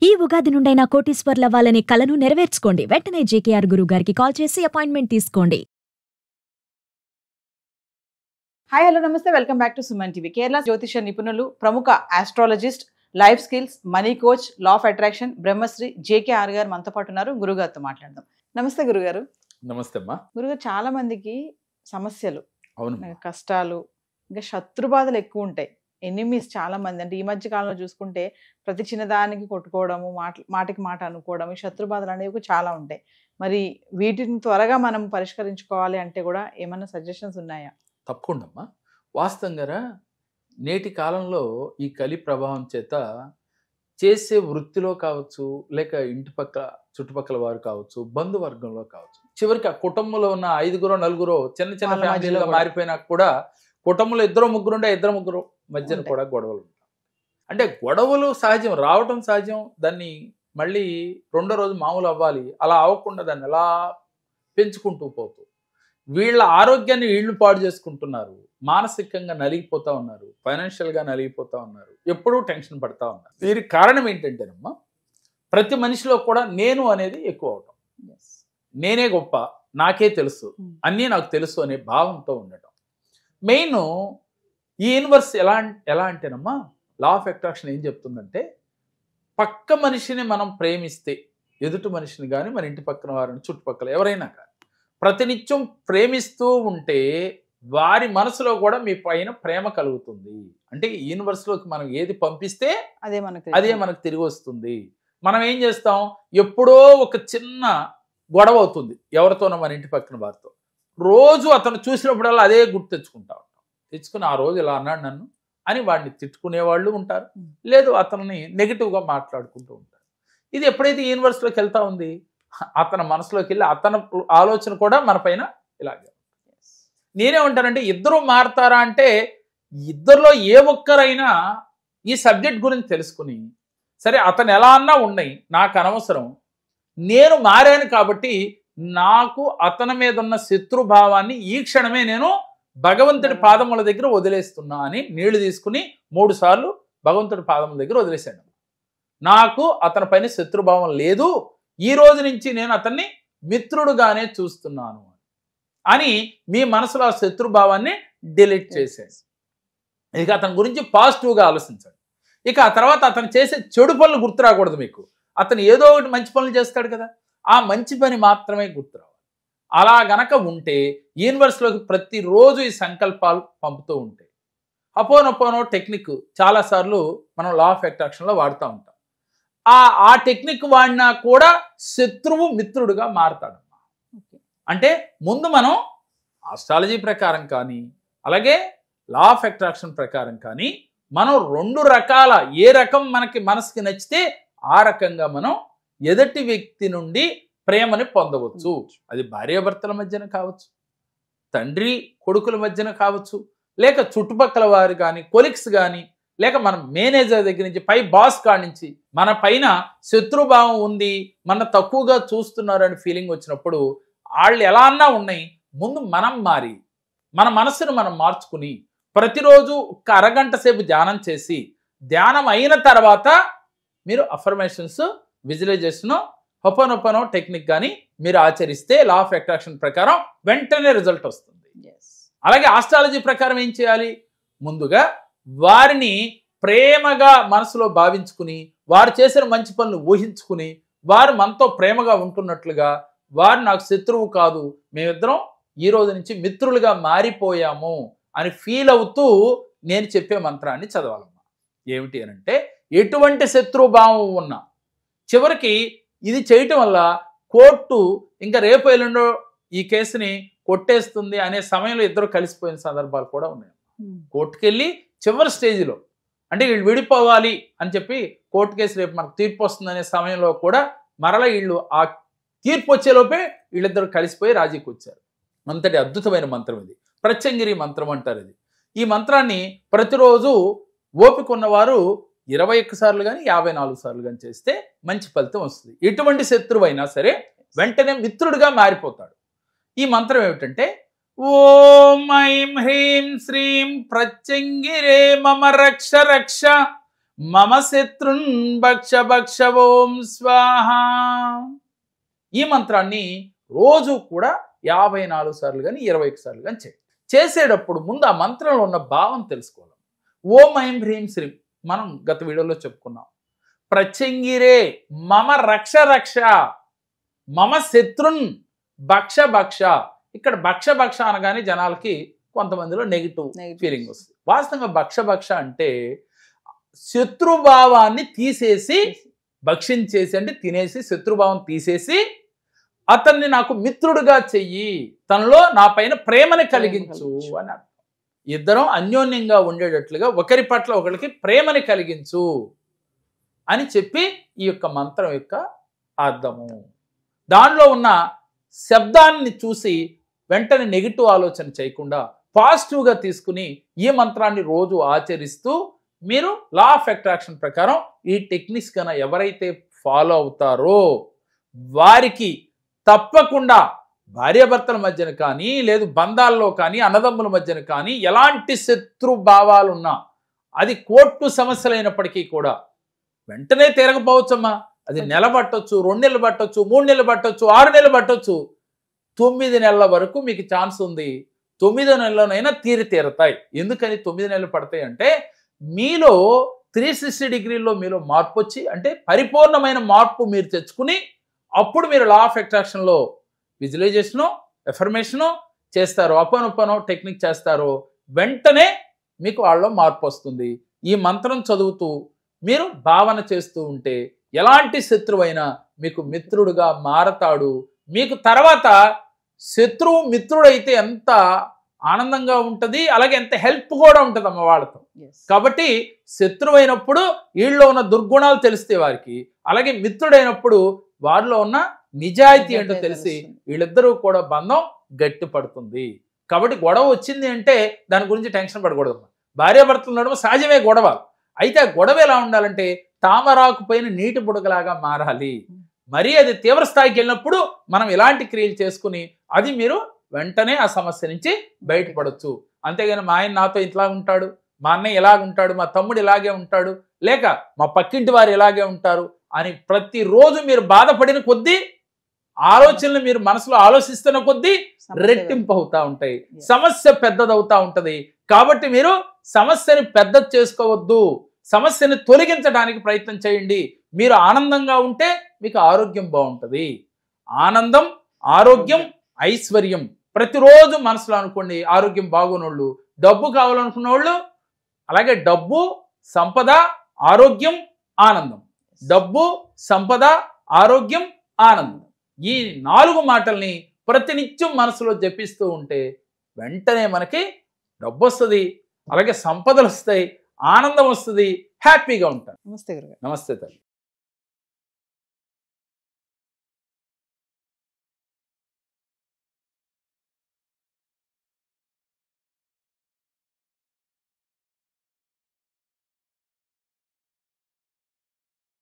ఈ ఉగాది నుండైనా కోటీశ్వర్లవ్వాలనే కలను నెరవేర్చుకోండి. వెంటనే జేకేఆర్ గురువు గారికి కాల్ చేసి అపాయింట్మెంట్ తీసుకోండి. హాయ్ హలో నమస్తే, welcome back to Suman TV. Kerala జ్యోతిష నిపుణులు, ప్రముఖ astrologist, life skills, money coach, law of attraction Brahmashri JKR గారు మనతో పాటు ఉన్నారు. గురుగారితో మాట్లాడదాం. నమస్తే గురుగారు. నమస్తే అమ్మా. గురుగారు, చాలా మందికి సమస్యలు, అవును, కష్టాలు, ఇంకా శత్రుబాధలు ఎక్కువ ఉంటాయి. ఎనిమీస్ చాలా మంది, అంటే ఈ మధ్య కాలంలో చూసుకుంటే ప్రతి చిన్నదానికి కొట్టుకోవడము, మాటికి మాట అనుకోవడం, ఈ శత్రుబాధలు అనేవి చాలా ఉంటాయి. మరి వీటిని త్వరగా మనం పరిష్కరించుకోవాలి అంటే కూడా ఏమైనా సజెషన్స్ ఉన్నాయా? తప్పకుండా అమ్మా. వాస్తవంగా నేటి కాలంలో ఈ కలి ప్రభావం చేత చేసే వృత్తిలో కావచ్చు, లేక ఇంటి పక్క చుట్టుపక్కల వారు కావచ్చు, బంధువర్గంలో కావచ్చు, చివరికి ఆ కుటుంబంలో ఉన్న 5 నలుగురు చిన్న చిన్న ఫ్యామిలీగా మారిపోయినా కూడా కుటుంబంలో 2 ముగ్గురు ఉండే 2 ముగ్గురు మధ్యన కూడా గొడవలు ఉంటాయి. అంటే గొడవలు సహజం, రావటం సహజం. దాన్ని మళ్ళీ రెండో రోజు మామూలు అవ్వాలి. అలా అవ్వకుండా దాన్ని ఎలా పెంచుకుంటూ పోతూ వీళ్ళ ఆరోగ్యాన్ని వీళ్ళు పాడు చేసుకుంటున్నారు. మానసికంగా నలిగిపోతూ ఉన్నారు, ఫైనాన్షియల్గా నలిగిపోతూ ఉన్నారు, ఎప్పుడూ టెన్షన్ పడతా ఉన్నారు. దీనికి కారణం ఏంటంటేనమ్మా, ప్రతి మనిషిలో కూడా నేను అనేది ఎక్కువ అవటం. నేనే గొప్ప, నాకే తెలుసు, అన్నీ నాకు తెలుసు అనే భావంతో ఉండటం. మెయిన్ ఈ యూనివర్స్ ఎలా అంటేనమ్మా, లా ఆఫ్ అట్రాక్షన్ ఏం చెప్తుందంటే, పక్క మనిషిని మనం ప్రేమిస్తే, ఎదుటి మనిషిని కానీ మన ఇంటి పక్కన వారిని చుట్టుపక్కల ఎవరైనా కానీ ప్రతినిత్యం ప్రేమిస్తూ ఉంటే వారి మనసులో కూడా మీ పైన ప్రేమ కలుగుతుంది. అంటే ఈ యూనివర్స్లోకి మనం ఏది పంపిస్తే అదే మనకు తిరిగి వస్తుంది. మనం ఏం చేస్తాం, ఎప్పుడో ఒక చిన్న గొడవ అవుతుంది ఎవరితోనో మన ఇంటి పక్కన వారితో, రోజు అతను చూసినప్పుడల్లా అదే గుర్తు తెచ్చుకుంటా ఉంటాం. తెచ్చుకుని ఆ రోజు ఇలా అన్నాడు నన్ను అని వాడిని తిట్టుకునే వాళ్ళు ఉంటారు, లేదు అతన్ని నెగిటివ్గా మాట్లాడుకుంటూ ఉంటారు. ఇది ఎప్పుడైతే యూనివర్స్లోకి వెళ్తా ఉంది, అతని మనసులోకి వెళ్ళి అతని ఆలోచన కూడా మన పైన ఇలాగే. నేనేమంటానంటే, ఇద్దరు మారుతారా అంటే, ఇద్దరిలో ఏ ఒక్కరైనా ఈ సబ్జెక్ట్ గురించి తెలుసుకుని, సరే అతను ఎలా అన్నా ఉన్నాయి, నాకు అనవసరం, నేను మారాను కాబట్టి నాకు అతని మీద ఉన్న శత్రుభావాన్ని ఈ క్షణమే నేను భగవంతుడి పాదముల దగ్గర వదిలేస్తున్నా అని నీళ్లు తీసుకుని 3 సార్లు భగవంతుడి పాదముల దగ్గర వదిలేశాను. నాకు అతని పైన శత్రుభావం లేదు, ఈ రోజు నుంచి నేను అతన్ని మిత్రుడుగానే చూస్తున్నాను అని మీ మనసులో ఆ శత్రుభావాన్ని డిలీట్ చేసేది. ఇక అతని గురించి పాజిటివ్గా ఆలోచించండి. ఇక ఆ తర్వాత అతను చేసే చెడు పనులు గుర్తు రాకూడదు మీకు. అతను ఏదో ఒకటి మంచి పనులు చేస్తాడు కదా, ఆ మంచి పని మాత్రమే గుర్తు రావాలి. అలా గనక ఉంటే యూనివర్స్లోకి ప్రతిరోజు ఈ సంకల్పాలు పంపుతూ ఉంటాయి. అపోనపోనో టెక్నిక్ చాలాసార్లు మనం లా ఆఫ్ అట్రాక్షన్లో వాడుతూ ఉంటాం. ఆ టెక్నిక్ వాడినా కూడా శత్రువు మిత్రుడుగా మారతాడమ్మా. అంటే ముందు మనం ఆస్ట్రాలజీ ప్రకారం కానీ, అలాగే లా ఆఫ్ అట్రాక్షన్ ప్రకారం కానీ, మనం 2 రకాల, ఏ రకం మనకి మనసుకి నచ్చితే ఆ రకంగా మనం ఎదుటి వ్యక్తి నుండి ప్రేమని పొందవచ్చు. అది భార్యాభర్తల మధ్యన కావచ్చు, తండ్రి కొడుకుల మధ్యన కావచ్చు, లేక చుట్టుపక్కల వారు కానీ, కొలిక్స్ కానీ, లేక మన మేనేజర్ దగ్గర నుంచి, పై బాస్ కాడి నుంచి మన పైన శత్రుభావం ఉంది, మన తక్కువగా చూస్తున్నారు అని ఫీలింగ్ వచ్చినప్పుడు, వాళ్ళు ఎలా అన్నా ఉన్నాయి, ముందు మనం మారి మన మనసును మనం మార్చుకుని ప్రతిరోజు ఒక అరగంట సేపు ధ్యానం చేసి, ధ్యానం అయిన తర్వాత మీరు అఫర్మేషన్స్, విజువలైజేషన్, హొపనొపనో టెక్నిక్ కానీ మీరు ఆచరిస్తే లా ఆఫ్ అట్రాక్షన్ ప్రకారం వెంటనే రిజల్ట్ వస్తుంది. అలాగే ఆస్ట్రాలజీ ప్రకారం ఏం చేయాలి, ముందుగా వారిని ప్రేమగా మనసులో భావించుకుని, వారు చేసిన మంచి పనులు ఊహించుకుని, వారు మనతో ప్రేమగా ఉంటున్నట్లుగా, వారు నాకు శత్రువు కాదు, మేమిద్దరం ఈ రోజు నుంచి మిత్రులుగా మారిపోయాము అని ఫీల్ అవుతూ నేను చెప్పే మంత్రాన్ని చదవాలమ్మా. ఏమిటి అనంటే, ఎటువంటి శత్రుభావం ఉన్నా చివరికి ఇది చేయటం వల్ల కోర్టు ఇంకా రేపు ఎల్లుండో ఈ కేసుని కొట్టేస్తుంది అనే సమయంలో ఇద్దరు కలిసిపోయిన సందర్భాలు కూడా ఉన్నాయి. కోర్టుకెళ్ళి చివరి స్టేజ్లో, అంటే వీళ్ళు విడిపోవాలి అని చెప్పి కోర్టు కేసు రేపు మనకు తీర్పు వస్తుంది అనే సమయంలో కూడా మరలా వీళ్ళు ఆ తీర్పు వచ్చేలోపే వీళ్ళిద్దరు కలిసిపోయి రాజీకి వచ్చారు. అంతటి అద్భుతమైన మంత్రం ఇది, ప్రత్యంగిరి మంత్రం అంటారు ఇది. ఈ మంత్రాన్ని ప్రతిరోజు ఓపిక ఉన్నవారు 21 సార్లు కానీ 54 సార్లు కానీ చేస్తే మంచి ఫలితం వస్తుంది. ఎటువంటి శత్రువైనా సరే వెంటనే మిత్రుడిగా మారిపోతాడు. ఈ మంత్రం ఏమిటంటే, ఓం ఐం హ్రీం శ్రీం ప్రత్యంగిరే మమ రక్ష రక్ష మమ శత్రున్ భక్ష భక్ష ఓం స్వాహ. ఈ మంత్రాన్ని రోజు కూడా 54 సార్లు కానీ 21 సార్లు కానీ చేసేటప్పుడు ముందు ఆ మంత్రంలో ఉన్న భావం తెలుసుకోవాలి. ఓం ఐం హ్రీం శ్రీం మనం గత వీడియోలో చెప్పుకున్నాం. ప్రత్యంగిరే మమ రక్ష రక్ష, మమ శత్రున్ భక్ష భక్ష. ఇక్కడ భక్ష భక్ష అనగానే జనాలకి కొంతమందిలో నెగిటివ్ ఫీలింగ్ వస్తుంది. వాస్తవంగా భక్ష భక్ష అంటే శత్రుభావాన్ని తీసేసి, భక్షించేసి అంటే తినేసి, శత్రుభావం తీసేసి అతన్ని నాకు మిత్రుడుగా చెయ్యి, తనలో నా పైన ప్రేమని కలిగించు అని అర్థం. ఇద్దరం అన్యోన్యంగా ఉండేటట్లుగా ఒకరి పట్ల ఒకరికి ప్రేమని కలిగించు అని చెప్పి ఈ యొక్క మంత్రం యొక్క అర్థము. దానిలో ఉన్న శబ్దాన్ని చూసి వెంటనే నెగిటివ్ ఆలోచన చేయకుండా పాజిటివ్గా తీసుకుని ఈ మంత్రాన్ని రోజు ఆచరిస్తూ మీరు లా ఆఫ్ అట్రాక్షన్ ప్రకారం ఈ టెక్నిక్స్ కన్నా ఎవరైతే ఫాలో అవుతారో వారికి తప్పకుండా భార్యాభర్తల మధ్యన కానీ, లేదు బంధాల్లో కానీ, అన్నదమ్ముల మధ్యన కానీ ఎలాంటి శత్రు భావాలున్నా, అది కోర్టు సమస్యలైనప్పటికీ కూడా వెంటనే తిరగపోవచ్చమ్మా. అది నెల పట్టొచ్చు, 2 నెలలు పట్టొచ్చు, 3 నెలలు పట్టొచ్చు, 6 నెలలు పట్టొచ్చు, 9 నెలల వరకు మీకు ఛాన్స్ ఉంది. 9 నెలలోనైనా తీరుతాయి. ఎందుకని 9 నెలలు పడతాయి అంటే మీలో 360 డిగ్రీల్లో మీలో మార్పు వచ్చి, అంటే పరిపూర్ణమైన మార్పు మీరు తెచ్చుకుని అప్పుడు మీరు లా ఆఫ్ అట్రాక్షన్లో విజువలైజేషను, ఎఫర్మేషను చేస్తారు, అపోనొప్పనో టెక్నిక్ చేస్తారు, వెంటనే మీకు వాళ్ళలో మార్పు వస్తుంది. ఈ మంత్రం చదువుతూ మీరు భావన చేస్తూ ఉంటే ఎలాంటి శత్రువైనా మీకు మిత్రుడుగా మారతాడు. మీకు తర్వాత శత్రువు మిత్రుడైతే ఎంత ఆనందంగా ఉంటుంది, అలాగే ఎంత హెల్ప్ కూడా ఉంటుంది అమ్మ వాళ్ళతో. కాబట్టి శత్రువైనప్పుడు వీళ్ళలో ఉన్న దుర్గుణాలు తెలిస్తే వారికి, అలాగే మిత్రుడైనప్పుడు వారిలో ఉన్న నిజాయితీ ఏంటో తెలిసి వీళ్ళిద్దరూ కూడా బంధం గట్టి పడుతుంది. కాబట్టి గొడవ వచ్చింది అంటే దాని గురించి టెన్షన్ పడకూడదు. భార్యాభర్తలు నడుమ సహజమే గొడవ. అయితే ఆ గొడవ ఎలా ఉండాలంటే తామరాకు పైన నీటి బుడగలాగా మారాలి. మరీ అది తీవ్ర స్థాయికి వెళ్ళినప్పుడు మనం ఇలాంటి క్రియలు చేసుకుని అది మీరు వెంటనే ఆ సమస్య నుంచి బయటపడవచ్చు. అంతేగాని మా ఆయన నాతో ఇట్లా ఉంటాడు, మా అన్నయ్య ఇలాగ ఉంటాడు, మా తమ్ముడు ఇలాగే ఉంటాడు, లేక మా పక్కింటి వారు ఇలాగే ఉంటారు అని ప్రతిరోజు మీరు బాధపడిన కొద్దీ ఆలోచనలు మీరు మనసులో ఆలోచిస్తున్న కొద్దీ రెట్టింపు అవుతా ఉంటాయి, సమస్య పెద్దదవుతా ఉంటది. కాబట్టి మీరు సమస్యని పెద్ద చేసుకోవద్దు, సమస్యని తొలగించడానికి ప్రయత్నం చేయండి. మీరు ఆనందంగా ఉంటే మీకు ఆరోగ్యం బాగుంటుంది. ఆనందం, ఆరోగ్యం, ఐశ్వర్యం ప్రతిరోజు మనసులో అనుకోండి. ఆరోగ్యం బాగున్నోళ్ళు, డబ్బు కావాలనుకున్న వాళ్ళు, అలాగే డబ్బు, సంపద, ఆరోగ్యం, ఆనందం. డబ్బు, సంపద, ఆరోగ్యం, ఆనందం. ఈ 4 మాటల్ని ప్రతినిత్యం మనసులో జపిస్తూ ఉంటే వెంటనే మనకి డబ్బు వస్తుంది, అలాగే సంపదలు వస్తాయి, ఆనందం వస్తుంది, హ్యాపీగా ఉంటాం. నమస్తే గురుగారు. నమస్తే తల్లి.